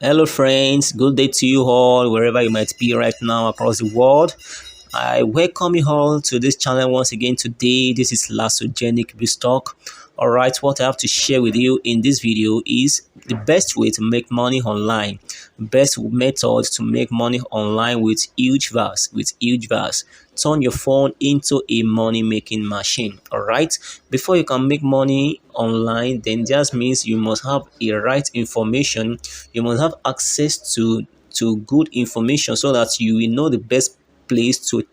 Hello, friends. Good day to you all, wherever you might be right now across the world. I welcome you all to this channel once again today. This is Lasogenic BIZZTALK. All right, what I have to share with you in this video is the best way to make money online, best method to make money online with Hugevers. Turn your phone into a money making machine. All right, before you can make money online, then that means you must have a right information. You must have access to good information so that you will know the best place to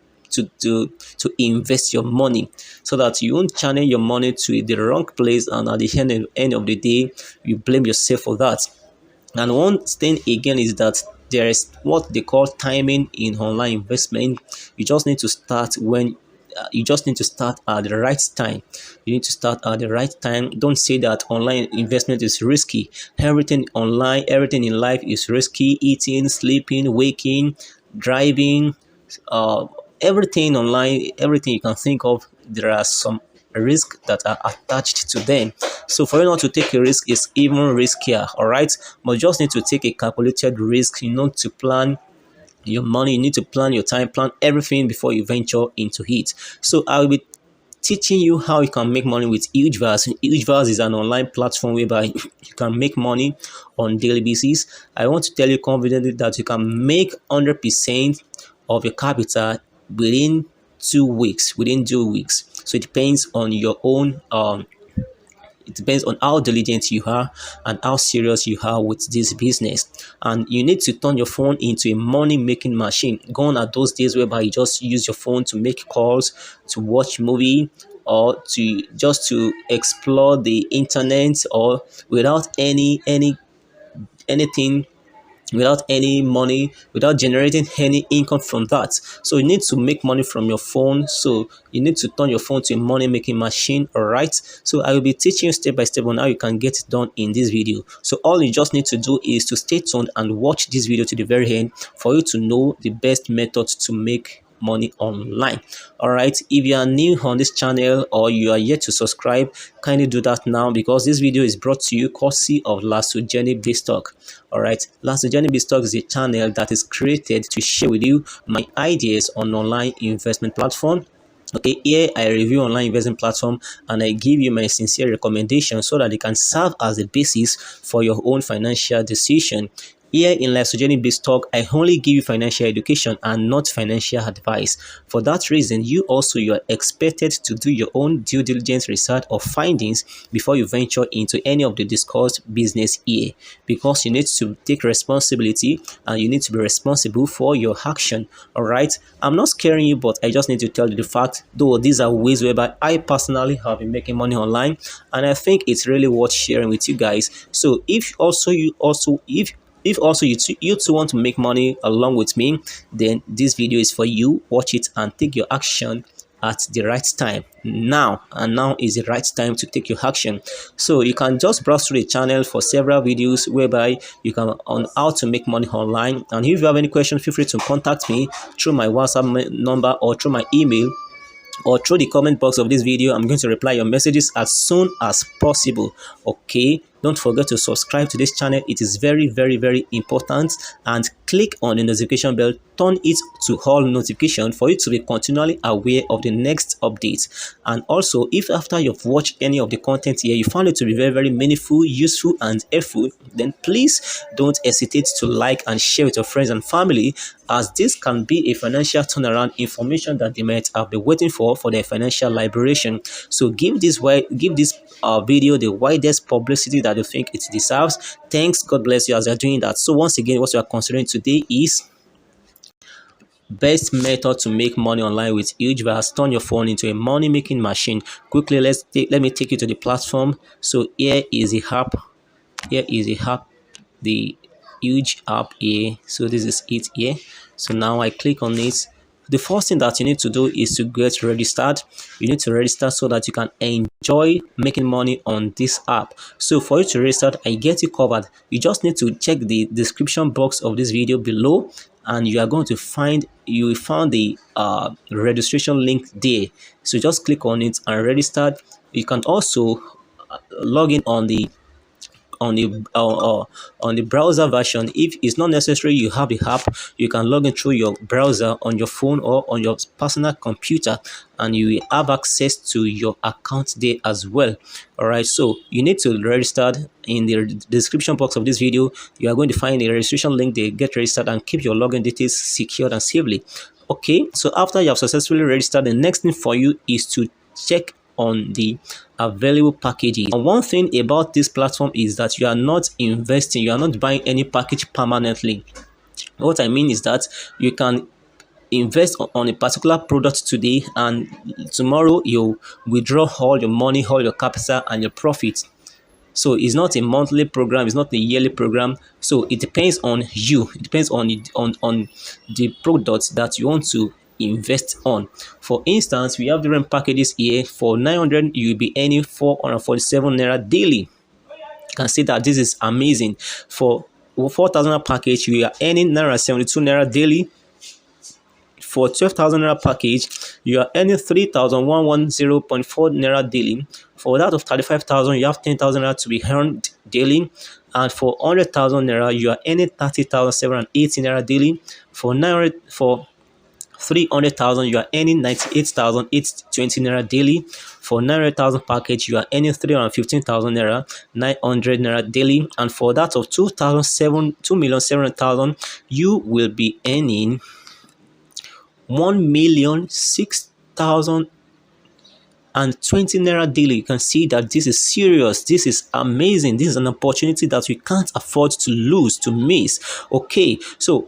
invest your money, so that you won't channel your money to the wrong place, and at the end of the day you blame yourself for that. And one thing again is that there is what they call timing in online investment. You just need to start when you just need to start at the right time. You need to start at the right time. Don't say that online investment is risky. Everything online, everything in life is risky. Eating, sleeping, waking, driving, uh, everything online, everything you can think of, there are some risks that are attached to them. So for you not to take a risk is even riskier, all right? But you just need to take a calculated risk, to plan your money. You need to plan your time, plan everything before you venture into it. So I will be teaching you how you can make money with Hugevers. Hugevers is an online platform whereby you can make money on daily basis. I want to tell you confidently that you can make 100% of your capital within 2 weeks. So it depends on your own it depends on how diligent you are and how serious you are with this business. And you need to turn your phone into a money making machine. Gone are those days whereby you just use your phone to make calls, to watch movie, or to explore the internet, or without anything, without any money, without generating any income from that. So you need to make money from your phone. So you need to turn your phone to a money making machine. All right, so I will be teaching you step by step on how you can get it done in this video. So all you just need to do is to stay tuned and watch this video to the very end for you to know the best method to make money online. All right, if you are new on this channel or you are yet to subscribe, kindly do that now, because this video is brought to you courtesy of Lasogenic BIZZTALK. All right, Lasogenic BIZZTALK is a channel that is created to share with you my ideas on online investment platform. Okay, here I review online investment platform and I give you my sincere recommendation so that it can serve as a basis for your own financial decision. Here in Lifestyle BIZZTALK, I only give you financial education and not financial advice. For that reason, you are expected to do your own due diligence research or findings before you venture into any of the discussed business here, because you need to take responsibility and you need to be responsible for your action. All right, I'm not scaring you, but I just need to tell you the fact, though these are ways whereby I personally have been making money online, and I think it's really worth sharing with you guys. So if also you too want to make money along with me, then this video is for you. Watch it and take your action at the right time. Now is the right time to take your action. So you can just browse through the channel for several videos whereby you can on how to make money online. And if you have any questions, feel free to contact me through my WhatsApp number or through my email or through the comment box of this video. I'm going to reply your messages as soon as possible. Okay, don't forget to subscribe to this channel. It is very important, and click on the notification bell, turn it to all notification for you to be continually aware of the next update. And also, if after you've watched any of the content here you found it to be very meaningful, useful and helpful, then please don't hesitate to like and share with your friends and family, as this can be a financial turnaround information that they might have been waiting for their financial liberation. So give this video the widest publicity that you think it deserves. Thanks, God bless you as you're doing that. So once again, what we are considering today is best method to make money online with Hugevers. Turn your phone into a money making machine. Quickly, let me take you to the platform. So here is the app. The huge app here. So this is it here. So now I click on it. The first thing that you need to do is to get registered. You need to register so that you can enjoy making money on this app. So for you to register, I get you covered. You just need to check the description box of this video below, and you are going to find the registration link there. So just click on it and register. You can also log in on the on the browser version. If it's not necessary you have the app, you can log in through your browser on your phone or on your personal computer, and you will have access to your account there as well. All right, so you need to register. In the description box of this video you are going to find a registration link there. Get registered and keep your login details secured and safely. Okay, so after you have successfully registered, the next thing for you is to check on the available packages. And one thing about this platform is that you are not investing, you are not buying any package permanently. What I mean is that you can invest on a particular product today, and tomorrow you withdraw all your money, all your capital and your profit. So it's not a monthly program, it's not a yearly program. So it depends on you. It depends on the products that you want to invest on. For instance, we have different packages here. For 900, you'll be earning 447 naira daily. You can see that this is amazing. For 4,000 package, we are earning naira 72 naira daily. For 12,000 naira package, you are earning 3,110.4 naira daily. For that of 35,000, you have 10,000 naira to be earned daily. And for 100,000 naira, you are earning 30,780 naira daily. For 300,000, you are earning 98,820 naira daily. For 900,000 package, you are earning 315,000 naira, 900 naira daily. And for that of 2,700,000, you will be earning 1,006,020 naira daily. You can see that this is serious. This is amazing. This is an opportunity that we can't afford to lose, to miss. Okay, so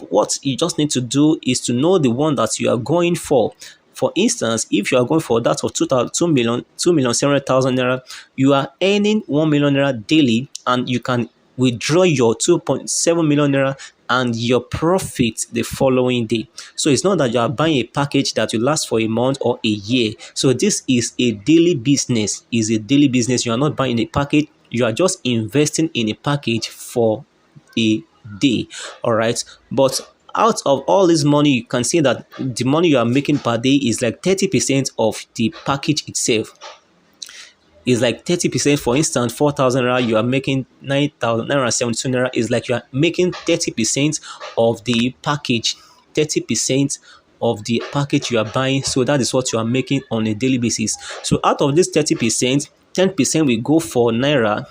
what you just need to do is to know the one that you are going for. For instance, if you are going for that of 2,700,000 naira, you are earning 1 million naira daily, and you can withdraw your 2.7 million naira and your profit the following day. So it's not that you are buying a package that will last for a month or a year. So this is a daily business. Is a daily business. You are not buying a package. You are just investing in a package for a day. All right, but out of all this money, you can see that the money you are making per day is like 30% of the package itself. Is like 30%. For instance, 4,000 naira, you are making 9,972 naira. Is like you are making 30% of the package. 30% of the package you are buying. So that is what you are making on a daily basis. So out of this 30%, 10% will go for naira.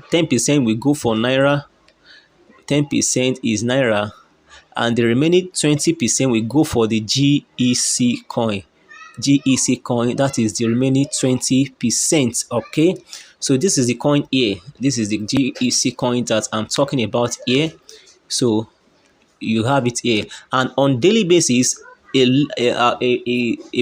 10% will go for naira. 10% is naira, and the remaining 20% will go for the GEC coin. GEC coin, that is the remaining 20%. Okay, so this is the coin here. This is the GEC coin that I'm talking about here. So you have it here, and on daily basis, a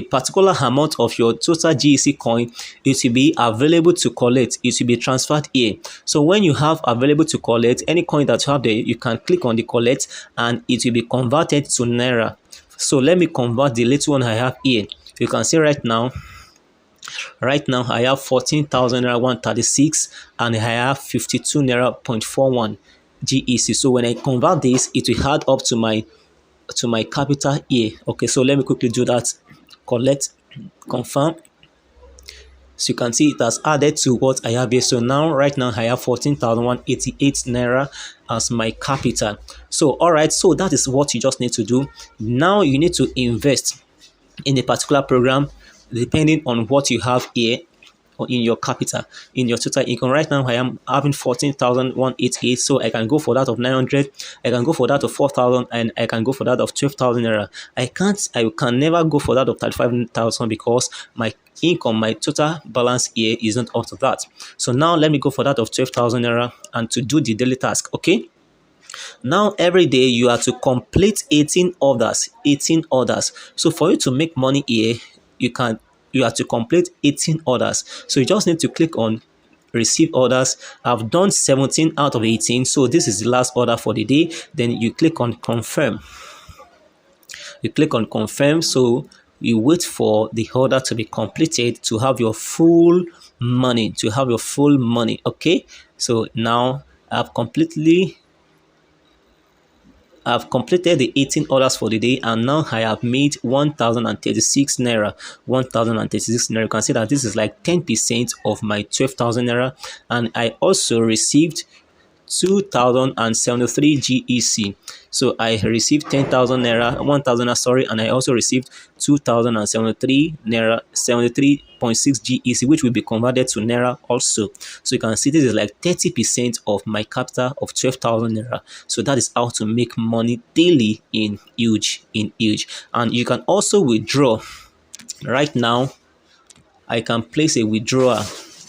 particular amount of your total GEC coin, it will be available to collect. It will be transferred here. So when you have available to collect any coin that you have there, you can click on the collect and it will be converted to naira. So let me convert the little one I have here. You can see right now I have 14,000 naira 136, and I have 52 naira 0.41 GEC. So when I convert this, it will add up to my capital here. Okay, so let me quickly do that. Collect, confirm. So you can see it has added to what I have here. So now right now I have 14,188 naira as my capital. So all right, so that is what you just need to do. Now you need to invest in a particular program depending on what you have here, or in your capital, in your total income. Right now I am having 14,188, so I can go for that of 900, I can go for that of 4,000, and I can go for that of 12,000 naira. I can never go for that of 35,000 because my income, my total balance here is not up to that. So now let me go for that of 12,000 naira and to do the daily task. Okay, now every day you are to complete 18 orders. So for you to make money here, you have to complete 18 orders. So you just need to click on receive orders. I've done 17 out of 18, so this is the last order for the day. Then you click on confirm. So you wait for the order to be completed to have your full money, Okay, so now I've I've completed the 18 orders for the day, and now I have made 1,036 naira. 1,036 naira. You can see that this is like 10% of my 12,000 naira, and I also received 2,073 GEC. So I received 10,000 naira, 1,000 naira, sorry, and I also received 2,073 naira, 73.6 GEC, which will be converted to naira also. So you can see this is like 30% of my capital of 12,000 naira. So that is how to make money daily in Huge, and you can also withdraw. Right now, I can place a withdrawal.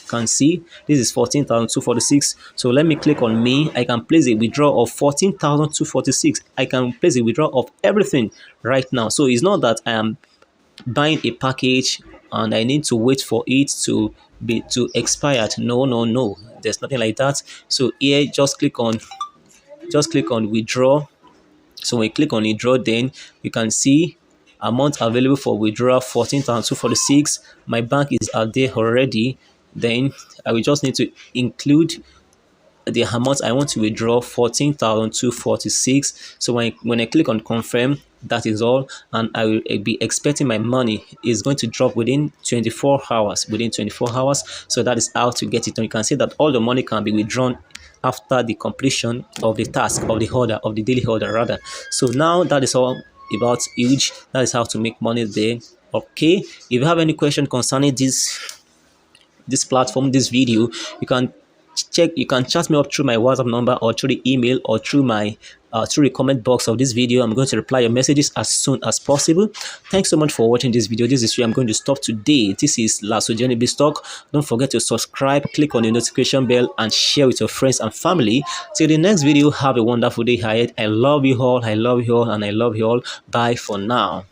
Can see this is 14,246. So let me click on me. I can place a withdrawal of 14,246. I can place a withdrawal of everything right now. So it's not that I am buying a package and I need to wait for it to expire. No, no, no. There's nothing like that. So here, just click on withdraw. So when you click on withdraw, then you can see amount available for withdrawal 14,246. My bank is out there already. Then I will just need to include the amount I want to withdraw, 14,246. So when I click on confirm, that is all, and I will be expecting my money is going to drop within 24 hours. So that is how to get it. And you can see that all the money can be withdrawn after the completion of the task, of the order, of the daily order rather. So now that is all about Huge. That is how to make money there. Okay, if you have any question concerning this platform, this video, you can chat me up through my WhatsApp number or through the email or through my through the comment box of this video. I'm going to reply your messages as soon as possible. Thanks so much for watching this video. This is where I'm going to stop today. This is Lasso Journey BIZZTALK. Don't forget to subscribe, click on the notification bell, and share with your friends and family. Till the next video, have a wonderful day ahead. I love you all, and I love you all. Bye for now.